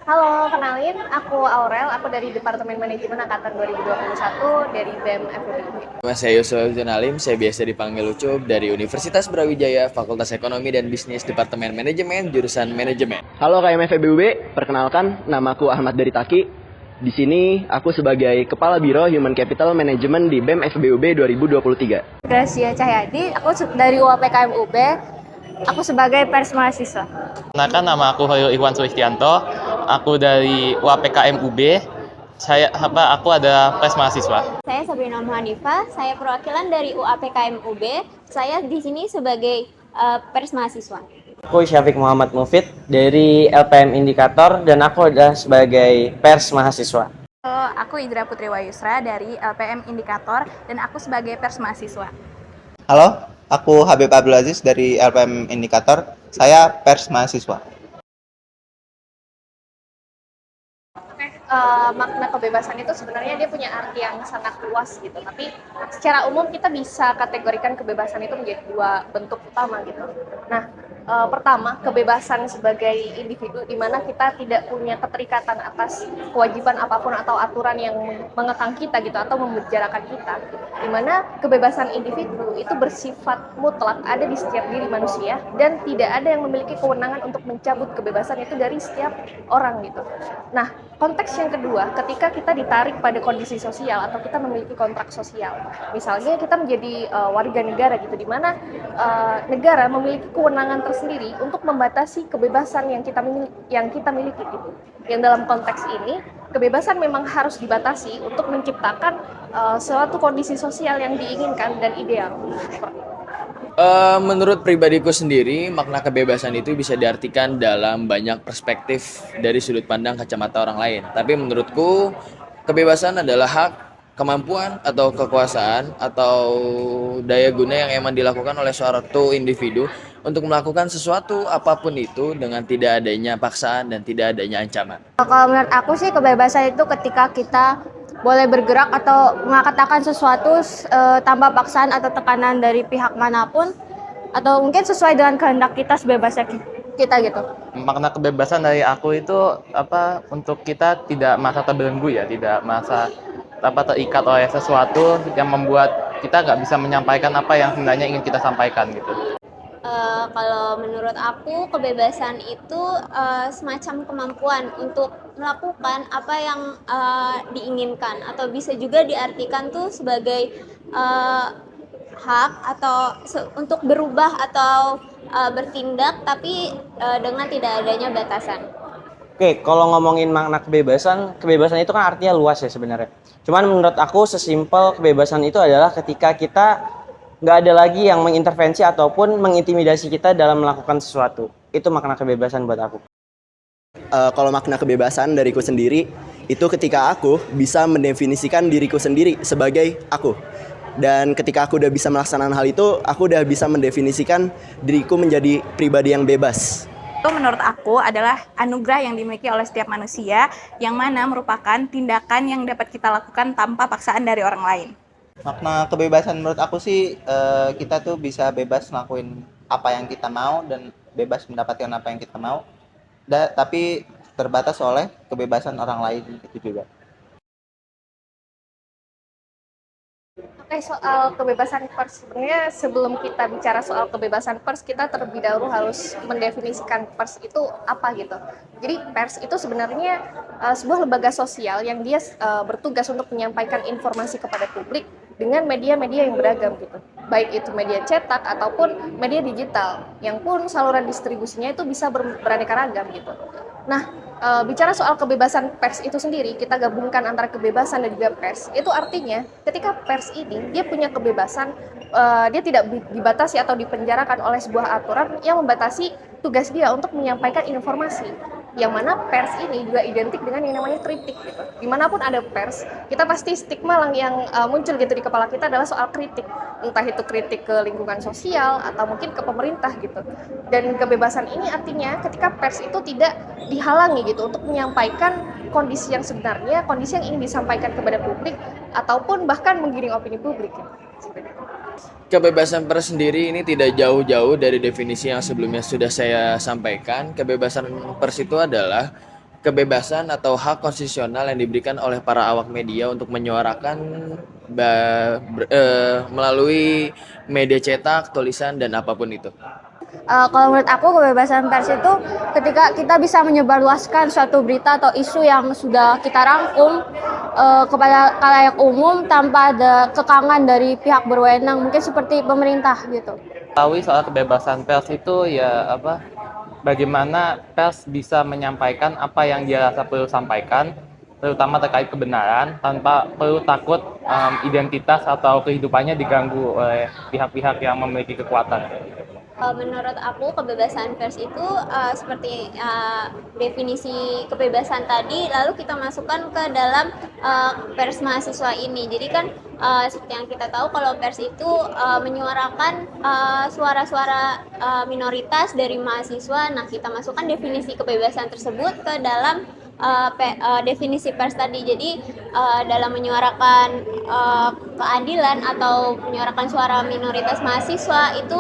Halo, kenalin aku Aurel, aku dari Departemen Manajemen Angkatan 2021 dari BEM FEB. Nama saya Yusuf Junalim, saya biasa dipanggil Ucup dari Universitas Brawijaya, Fakultas Ekonomi dan Bisnis, Departemen Manajemen, jurusan Manajemen. Halo KMF FEBUB, perkenalkan namaku Ahmad Dari Taki. Di sini aku sebagai Kepala Biro Human Capital Management di BEM FEBUB 2023. Gracia Cahyadi, aku dari UAPKM UB, aku sebagai pers mahasiswa. Kenalkan, nama aku Hoyrul Ikhwan Sulistianto. Aku dari UAPKM UB. Aku ada pers mahasiswa. Saya Sabrina Muhanifah, saya perwakilan dari UAPKM UB. Saya di sini sebagai pers mahasiswa. Aku Syafiq Muhammad Mufid dari LPM Indikator dan aku adalah sebagai pers mahasiswa. Aku Idra Putri Wayusra dari LPM Indikator dan aku sebagai pers mahasiswa. Halo, aku Habib Abdul Aziz dari LPM Indikator. Saya pers mahasiswa. Makna kebebasan itu sebenarnya dia punya arti yang sangat luas gitu. Tapi secara umum kita bisa kategorikan kebebasan itu menjadi dua bentuk utama gitu. Nah, pertama kebebasan sebagai individu di mana kita tidak punya keterikatan atas kewajiban apapun atau aturan yang mengekang kita gitu atau memenjarakan kita. Di mana kebebasan individu itu bersifat mutlak ada di setiap diri manusia dan tidak ada yang memiliki kewenangan untuk mencabut kebebasan itu dari setiap orang gitu. Nah, konteks yang kedua, ketika kita ditarik pada kondisi sosial atau kita memiliki kontrak sosial, misalnya kita menjadi warga negara gitu, di mana negara memiliki kewenangan tersendiri untuk membatasi kebebasan yang kita miliki gitu. Yang dalam konteks ini, kebebasan memang harus dibatasi untuk menciptakan suatu kondisi sosial yang diinginkan dan ideal. Menurut pribadiku sendiri, makna kebebasan itu bisa diartikan dalam banyak perspektif dari sudut pandang kacamata orang lain. Tapi menurutku, kebebasan adalah hak, kemampuan, atau kekuasaan, atau daya guna yang emang dilakukan oleh suatu individu untuk melakukan sesuatu apapun itu dengan tidak adanya paksaan dan tidak adanya ancaman. Kalau menurut aku sih kebebasan itu ketika kita boleh bergerak atau mengatakan sesuatu tanpa paksaan atau tekanan dari pihak manapun atau mungkin sesuai dengan kehendak kita sebebasnya kita gitu. Makna kebebasan dari aku itu untuk kita tidak merasa terbelenggu ya, tidak merasa terikat oleh sesuatu yang membuat kita nggak bisa menyampaikan apa yang sebenarnya ingin kita sampaikan gitu. Kalau menurut aku kebebasan itu semacam kemampuan untuk melakukan apa yang diinginkan atau bisa juga diartikan tuh sebagai hak atau untuk berubah atau bertindak tapi dengan tidak adanya batasan. Oke, kalau ngomongin makna kebebasan, kebebasan itu kan artinya luas ya sebenarnya. Cuman menurut aku sesimpel kebebasan itu adalah ketika kita nggak ada lagi yang mengintervensi ataupun mengintimidasi kita dalam melakukan sesuatu. Itu makna kebebasan buat aku. Kalau makna kebebasan dariku sendiri, itu ketika aku bisa mendefinisikan diriku sendiri sebagai aku. Dan ketika aku udah bisa melaksanakan hal itu, aku udah bisa mendefinisikan diriku menjadi pribadi yang bebas. Itu menurut aku adalah anugerah yang dimiliki oleh setiap manusia yang mana merupakan tindakan yang dapat kita lakukan tanpa paksaan dari orang lain. Makna kebebasan menurut aku sih kita tuh bisa bebas ngelakuin apa yang kita mau dan bebas mendapatkan apa yang kita mau. Tapi terbatas oleh kebebasan orang lain itu juga. Oke, soal kebebasan pers, sebenarnya sebelum kita bicara soal kebebasan pers, kita terlebih dahulu harus mendefinisikan pers itu apa gitu. Jadi pers itu sebenarnya sebuah lembaga sosial yang dia bertugas untuk menyampaikan informasi kepada publik dengan media-media yang beragam gitu. Baik itu media cetak ataupun media digital, yang pun saluran distribusinya itu bisa beraneka ragam gitu. Nah, bicara soal kebebasan pers itu sendiri, kita gabungkan antara kebebasan dan juga pers. Itu artinya ketika pers ini dia punya kebebasan, dia tidak dibatasi atau dipenjarakan oleh sebuah aturan yang membatasi tugas dia untuk menyampaikan informasi. Yang mana pers ini juga identik dengan yang namanya kritik gitu. Dimanapun ada pers, kita pasti stigma yang muncul gitu di kepala kita adalah soal kritik. Entah itu kritik ke lingkungan sosial atau mungkin ke pemerintah gitu. Dan kebebasan ini artinya ketika pers itu tidak dihalangi gitu untuk menyampaikan kondisi yang sebenarnya, kondisi yang ingin disampaikan kepada publik ataupun bahkan menggiring opini publik gitu. Kebebasan pers sendiri ini tidak jauh-jauh dari definisi yang sebelumnya sudah saya sampaikan. Kebebasan pers itu adalah kebebasan atau hak konstitusional yang diberikan oleh para awak media untuk menyuarakan melalui media cetak, tulisan, dan apapun itu. Kalau menurut aku kebebasan pers itu ketika kita bisa menyebarluaskan suatu berita atau isu yang sudah kita rangkum kepada khalayak umum tanpa ada kekangan dari pihak berwenang, mungkin seperti pemerintah gitu. Tahu soal kebebasan pers itu ya apa? Bagaimana pers bisa menyampaikan apa yang dia rasa perlu sampaikan, terutama terkait kebenaran, tanpa perlu takut identitas atau kehidupannya diganggu oleh pihak-pihak yang memiliki kekuatan. Menurut aku kebebasan pers itu seperti definisi kebebasan tadi, lalu kita masukkan ke dalam pers mahasiswa ini. Jadi kan seperti yang kita tahu kalau pers itu menyuarakan suara-suara minoritas dari mahasiswa. Nah, kita masukkan definisi kebebasan tersebut ke dalam definisi pers tadi. Jadi dalam menyuarakan keadilan atau menyuarakan suara minoritas mahasiswa itu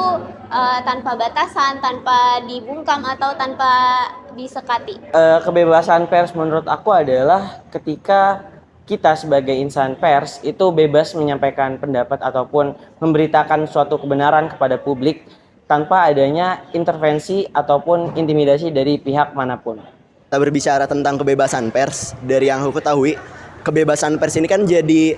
tanpa batasan, tanpa dibungkam atau tanpa disekati. Kebebasan pers menurut aku adalah ketika kita sebagai insan pers itu bebas menyampaikan pendapat ataupun memberitakan suatu kebenaran kepada publik tanpa adanya intervensi ataupun intimidasi dari pihak manapun. Kita berbicara tentang kebebasan pers, dari yang aku ketahui, kebebasan pers ini kan jadi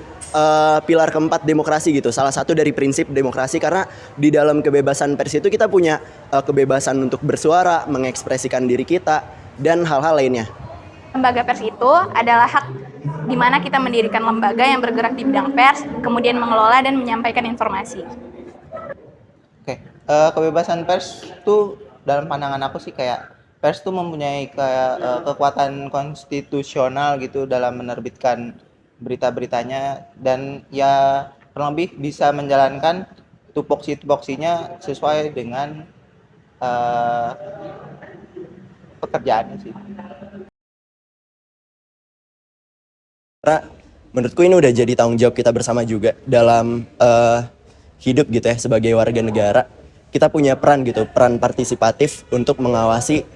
pilar keempat demokrasi gitu. Salah satu dari prinsip demokrasi, karena di dalam kebebasan pers itu kita punya kebebasan untuk bersuara, mengekspresikan diri kita, dan hal-hal lainnya. Lembaga pers itu adalah hak di mana kita mendirikan lembaga yang bergerak di bidang pers, kemudian mengelola dan menyampaikan informasi. Oke, kebebasan pers tuh dalam pandangan aku sih kayak pers tuh mempunyai kayak kekuatan konstitusional gitu dalam menerbitkan berita-beritanya, dan ya kurang lebih bisa menjalankan tupoksi-tupoksinya sesuai dengan pekerjaannya sih. Karena menurutku ini udah jadi tanggung jawab kita bersama juga dalam hidup gitu ya, sebagai warga negara. Kita punya peran gitu, peran partisipatif untuk mengawasi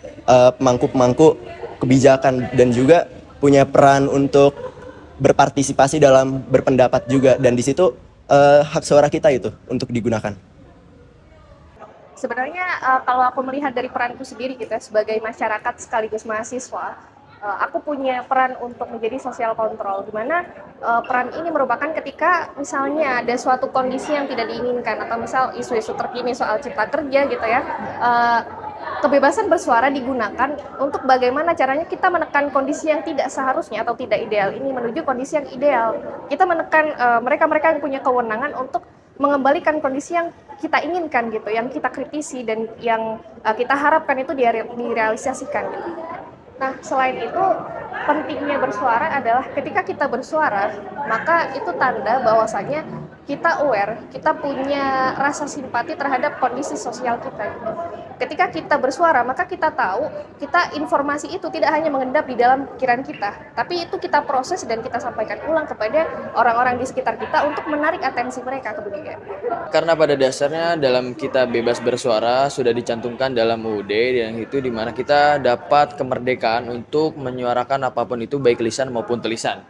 pemangku-pemangku kebijakan, dan juga punya peran untuk berpartisipasi dalam berpendapat juga, dan di situ hak suara kita itu untuk digunakan. Sebenarnya kalau aku melihat dari peranku sendiri gitu ya, sebagai masyarakat sekaligus mahasiswa, aku punya peran untuk menjadi social control, di mana peran ini merupakan ketika misalnya ada suatu kondisi yang tidak diinginkan, atau misal isu-isu terkini soal cipta kerja gitu ya, kebebasan bersuara digunakan untuk bagaimana caranya kita menekan kondisi yang tidak seharusnya atau tidak ideal ini menuju kondisi yang ideal. Kita menekan mereka-mereka yang punya kewenangan untuk mengembalikan kondisi yang kita inginkan gitu, yang kita kritisi dan yang kita harapkan itu direalisasikan gitu. Nah, selain itu pentingnya bersuara adalah ketika kita bersuara, maka itu tanda bahwasanya kita aware, kita punya rasa simpati terhadap kondisi sosial kita gitu. Ketika kita bersuara, maka kita tahu informasi itu tidak hanya mengendap di dalam pikiran kita, tapi itu kita proses dan kita sampaikan ulang kepada orang-orang di sekitar kita untuk menarik atensi mereka ke dunia. Karena pada dasarnya dalam kita bebas bersuara sudah dicantumkan dalam UUD, yang itu dimana kita dapat kemerdekaan untuk menyuarakan apapun itu, baik lisan maupun tulisan.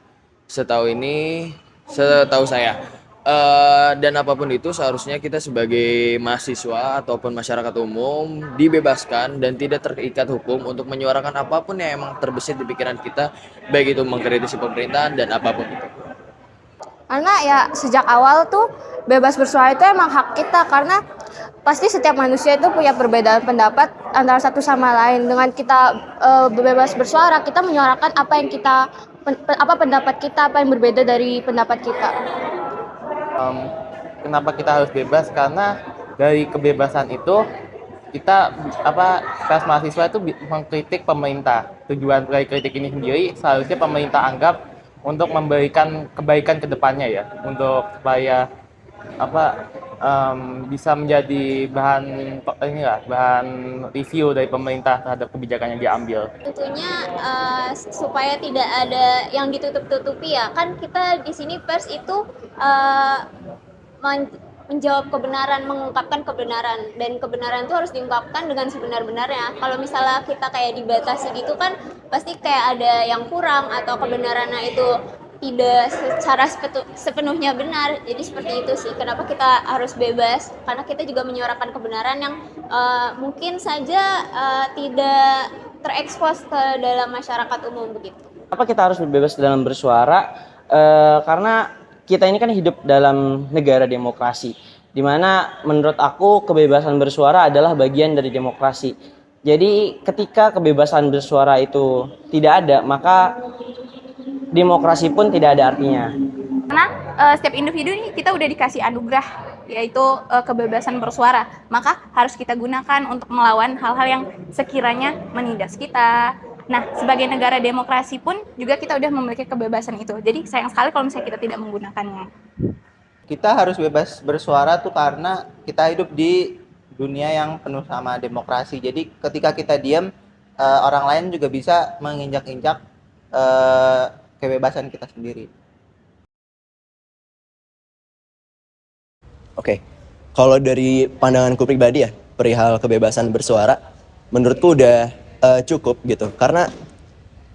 Setahu saya. Dan apapun itu seharusnya kita sebagai mahasiswa ataupun masyarakat umum dibebaskan dan tidak terikat hukum untuk menyuarakan apapun yang emang terbesit di pikiran kita, baik itu mengkritisi pemerintahan dan apapun itu. Karena ya sejak awal tuh bebas bersuara itu emang hak kita, karena pasti setiap manusia itu punya perbedaan pendapat antara satu sama lain. Dengan kita bebas bersuara, kita menyuarakan apa pendapat kita, apa yang berbeda dari pendapat kita. Kenapa kita harus bebas? Karena dari kebebasan itu kita pers mahasiswa itu mengkritik pemerintah. Tujuan dari kritik ini sendiri seharusnya pemerintah anggap untuk memberikan kebaikan ke depannya ya, untuk supaya bisa menjadi bahan review dari pemerintah terhadap kebijakan yang diambil. Tentunya supaya tidak ada yang ditutup-tutupi ya, kan kita di sini pers itu menjawab kebenaran, mengungkapkan kebenaran, dan kebenaran itu harus diungkapkan dengan sebenar-benarnya. Kalau misalnya kita kayak dibatasi gitu kan pasti kayak ada yang kurang atau kebenarannya itu tidak secara sepenuhnya benar. Jadi seperti itu sih kenapa kita harus bebas, karena kita juga menyuarakan kebenaran yang mungkin saja tidak terekspos ke dalam masyarakat umum begitu. Kenapa kita harus bebas dalam bersuara? Karena kita ini kan hidup dalam negara demokrasi, di mana menurut aku kebebasan bersuara adalah bagian dari demokrasi. Jadi ketika kebebasan bersuara itu tidak ada, maka demokrasi pun tidak ada artinya. Karena setiap individu ini kita udah dikasih anugerah, yaitu kebebasan bersuara. Maka harus kita gunakan untuk melawan hal-hal yang sekiranya menindas kita. Nah, sebagai negara demokrasi pun juga kita udah memiliki kebebasan itu. Jadi sayang sekali kalau misalnya kita tidak menggunakannya. Kita harus bebas bersuara tuh karena kita hidup di dunia yang penuh sama demokrasi. Jadi ketika kita diam, orang lain juga bisa menginjak-injak kebebasan kita sendiri. Oke, kalau dari pandanganku pribadi ya, perihal kebebasan bersuara, menurutku udah cukup gitu. Karena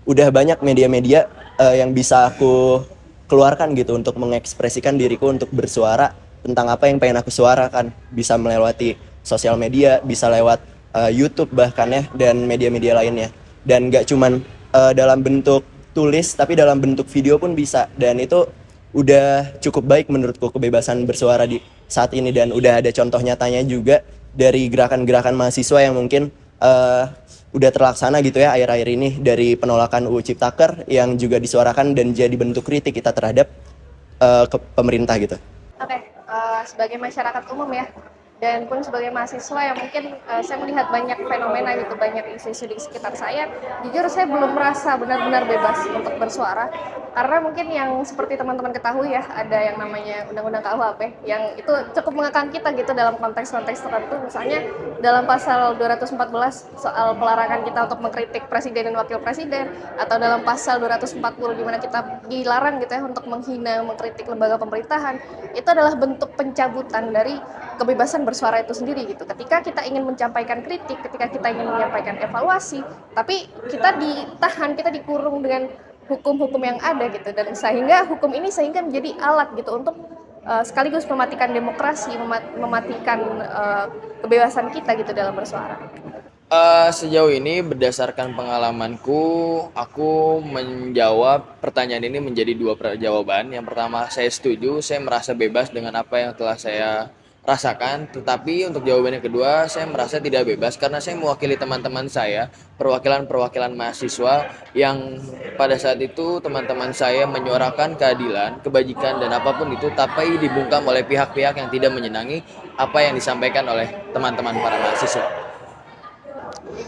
udah banyak media-media yang bisa aku keluarkan gitu untuk mengekspresikan diriku untuk bersuara tentang apa yang pengen aku suarakan. Bisa melewati sosial media, bisa lewat YouTube bahkan ya, dan media-media lainnya. Dan gak cuman dalam bentuk tulis, tapi dalam bentuk video pun bisa. Dan itu udah cukup baik menurutku kebebasan bersuara di saat ini. Dan udah ada contoh nyatanya juga dari gerakan-gerakan mahasiswa yang mungkin udah terlaksana gitu ya akhir-akhir ini, dari penolakan UU Ciptaker yang juga disuarakan dan jadi bentuk kritik kita terhadap ke pemerintah gitu. Oke, sebagai masyarakat umum ya, dan pun sebagai mahasiswa yang mungkin saya melihat banyak fenomena gitu, banyak isu-isu di sekitar saya. Jujur saya belum merasa benar-benar bebas untuk bersuara, karena mungkin yang seperti teman-teman ketahui ya, ada yang namanya Undang-Undang KUHP yang itu cukup mengekang kita gitu dalam konteks-konteks tertentu. Misalnya dalam pasal 214 soal pelarangan kita untuk mengkritik presiden dan wakil presiden, atau dalam pasal 240 di mana kita dilarang gitu ya untuk menghina, mengkritik lembaga pemerintahan. Itu adalah bentuk pencabutan dari kebebasan bersuara itu sendiri gitu. Ketika kita ingin menyampaikan kritik, ketika kita ingin menyampaikan evaluasi, tapi kita ditahan, kita dikurung dengan hukum-hukum yang ada gitu, dan sehingga hukum ini menjadi alat gitu untuk sekaligus mematikan demokrasi, mematikan kebebasan kita gitu dalam bersuara. Sejauh ini berdasarkan pengalamanku, aku menjawab pertanyaan ini menjadi dua jawaban. Yang pertama, saya setuju, saya merasa bebas dengan apa yang telah saya rasakan. Tetapi untuk jawaban yang kedua, saya merasa tidak bebas karena saya mewakili teman-teman saya, perwakilan-perwakilan mahasiswa yang pada saat itu teman-teman saya menyuarakan keadilan, kebajikan dan apapun itu, tapi dibungkam oleh pihak-pihak yang tidak menyenangi apa yang disampaikan oleh teman-teman para mahasiswa.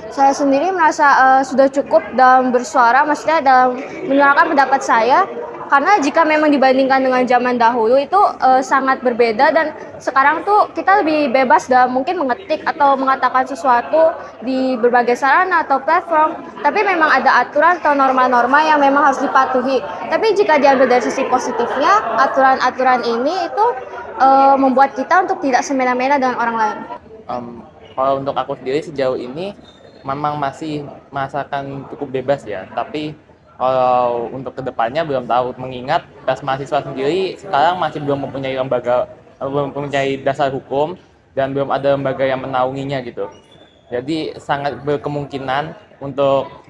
Saya sendiri merasa sudah cukup dalam bersuara, maksudnya dalam menyuarakan pendapat saya. Karena jika memang dibandingkan dengan zaman dahulu itu sangat berbeda, dan sekarang tuh kita lebih bebas dalam mungkin mengetik atau mengatakan sesuatu di berbagai sarana atau platform. Tapi memang ada aturan atau norma-norma yang memang harus dipatuhi. Tapi jika diambil dari sisi positifnya, aturan-aturan ini itu membuat kita untuk tidak semena-mena dengan orang lain. Kalau untuk aku sendiri sejauh ini memang masih merasakan cukup bebas ya, tapi kalau untuk kedepannya belum tahu, mengingat pers mahasiswa sendiri sekarang masih belum mempunyai lembaga, belum mempunyai dasar hukum dan belum ada lembaga yang menaunginya gitu. Jadi sangat berkemungkinan untuk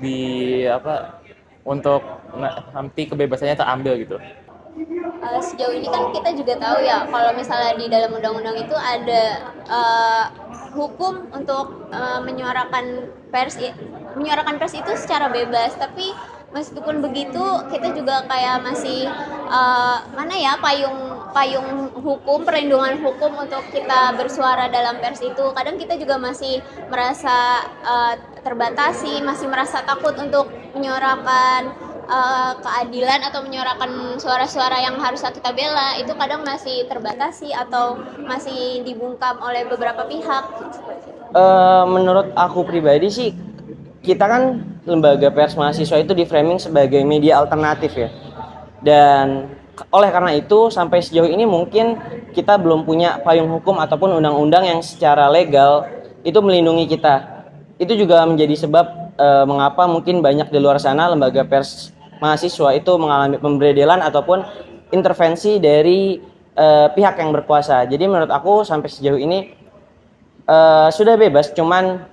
nanti kebebasannya terambil gitu. Sejauh ini kan kita juga tahu ya kalau misalnya di dalam undang-undang itu ada hukum untuk menyuarakan pers itu secara bebas, tapi meskipun begitu kita juga kayak masih payung hukum, perlindungan hukum untuk kita bersuara dalam pers itu kadang kita juga masih merasa terbatasi, masih merasa takut untuk menyuarakan keadilan atau menyuarakan suara-suara yang harus kita bela, itu kadang masih terbatasi atau masih dibungkam oleh beberapa pihak. Menurut aku pribadi sih, kita kan lembaga pers mahasiswa itu di framing sebagai media alternatif ya. Dan oleh karena itu sampai sejauh ini mungkin kita belum punya payung hukum ataupun undang-undang yang secara legal itu melindungi kita. Itu juga menjadi sebab mengapa mungkin banyak di luar sana lembaga pers mahasiswa itu mengalami pemberedelan ataupun intervensi dari pihak yang berkuasa. Jadi menurut aku sampai sejauh ini sudah bebas, cuman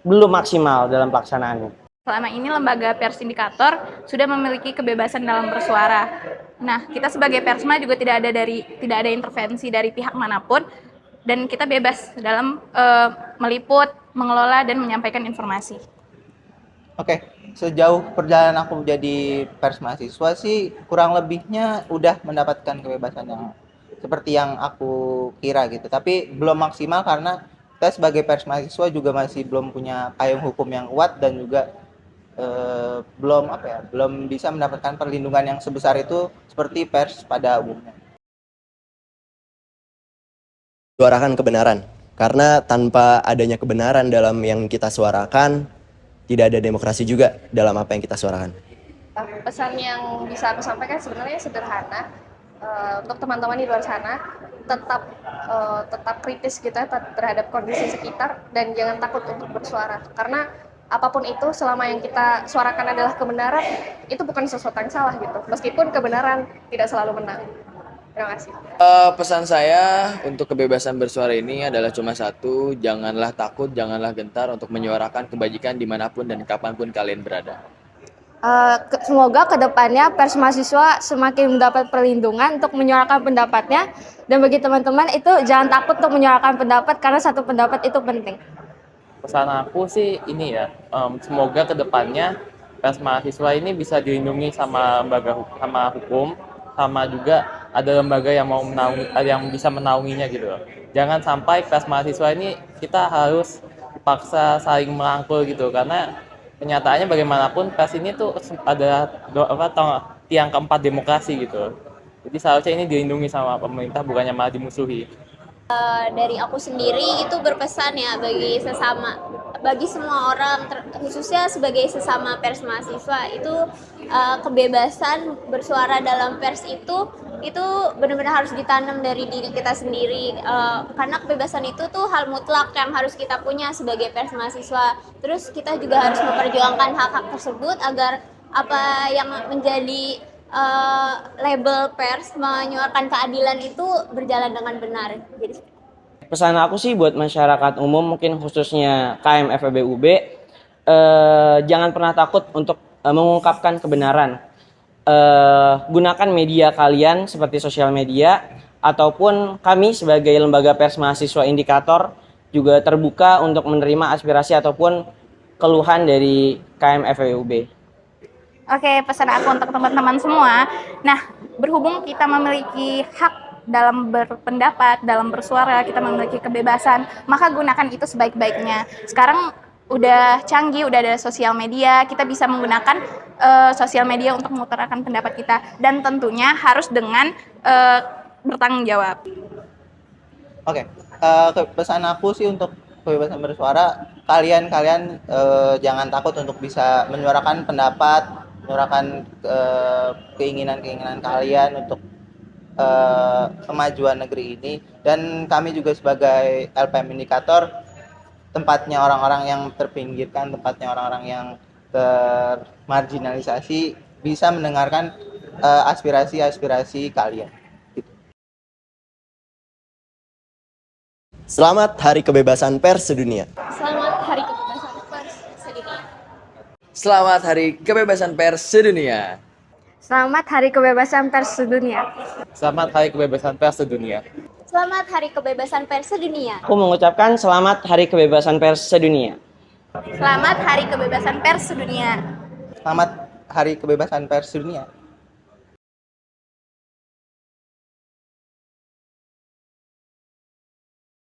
belum maksimal dalam pelaksanaannya. Selama ini lembaga pers indikator sudah memiliki kebebasan dalam bersuara. Nah, kita sebagai persma juga tidak ada intervensi dari pihak manapun dan kita bebas dalam meliput, mengelola dan menyampaikan informasi. Oke, sejauh perjalanan aku menjadi pers mahasiswa sih kurang lebihnya udah mendapatkan kebebasan yang seperti yang aku kira gitu. Tapi belum maksimal karena kita sebagai pers mahasiswa juga masih belum punya payung hukum yang kuat dan juga belum bisa mendapatkan perlindungan yang sebesar itu seperti pers pada umumnya. Suarakan kebenaran, karena tanpa adanya kebenaran dalam yang kita suarakan, tidak ada demokrasi juga dalam apa yang kita suarakan. Pesan yang bisa aku sampaikan sebenarnya sederhana. Untuk teman-teman di luar sana, tetap kritis kita terhadap kondisi sekitar dan jangan takut untuk bersuara, karena apapun itu selama yang kita suarakan adalah kebenaran, itu bukan sesuatu yang salah gitu, meskipun kebenaran tidak selalu menang. Terima kasih. Pesan saya untuk kebebasan bersuara ini adalah cuma satu, janganlah takut, janganlah gentar untuk menyuarakan kebajikan dimanapun dan kapanpun kalian berada. Semoga kedepannya pers mahasiswa semakin mendapat perlindungan untuk menyuarakan pendapatnya, dan bagi teman-teman itu jangan takut untuk menyuarakan pendapat karena satu pendapat itu penting. Pesan aku sih ini ya, semoga kedepannya pers mahasiswa ini bisa dilindungi sama hukum, sama juga ada lembaga yang yang bisa menaunginya gitu loh. Jangan sampai pers mahasiswa ini kita harus dipaksa saling merangkul gitu, karena kenyataannya bagaimanapun pers ini tuh ada tiang keempat demokrasi gitu. Jadi seharusnya ini dilindungi sama pemerintah, bukannya malah dimusuhi. Dari aku sendiri itu berpesan ya bagi semua orang, khususnya sebagai sesama pers mahasiswa itu kebebasan bersuara dalam pers itu benar-benar harus ditanam dari diri kita sendiri, karena kebebasan itu tuh hal mutlak yang harus kita punya sebagai pers mahasiswa. Terus kita juga harus memperjuangkan hak-hak tersebut agar apa yang menjadi label pers menyuarakan keadilan itu berjalan dengan benar. Jadi Pesan aku sih buat masyarakat umum, mungkin khususnya KM FEB-UB, jangan pernah takut untuk mengungkapkan kebenaran. Gunakan media kalian seperti sosial media, ataupun kami sebagai lembaga pers mahasiswa indikator juga terbuka untuk menerima aspirasi ataupun keluhan dari KM FEB-UB. Oke, pesan aku untuk teman-teman semua. Nah, berhubung kita memiliki hak dalam berpendapat, dalam bersuara, kita memiliki kebebasan, maka gunakan itu sebaik-baiknya. Sekarang udah canggih, udah ada sosial media, kita bisa menggunakan sosial media untuk mengutarakan pendapat kita, dan tentunya harus dengan bertanggung jawab. Oke, pesan aku sih untuk kebebasan bersuara, kalian jangan takut untuk bisa menyuarakan pendapat, menyuarakan keinginan kalian untuk kemajuan negeri ini. Dan kami juga sebagai LPM Indikator, tempatnya orang-orang yang terpinggirkan, tempatnya orang-orang yang termarginalisasi bisa mendengarkan aspirasi kalian. Selamat Hari Kebebasan Pers Sedunia. selamat Hari Kebebasan Pers Sedunia. Selamat Hari Kebebasan Pers Sedunia. Selamat Hari Kebebasan Pers Sedunia. Selamat Hari Kebebasan Pers Sedunia. Selamat Hari Kebebasan Pers Sedunia. Aku mengucapkan selamat Hari Kebebasan Pers Sedunia. Selamat Hari Kebebasan Pers Sedunia. Selamat Hari Kebebasan Pers Sedunia.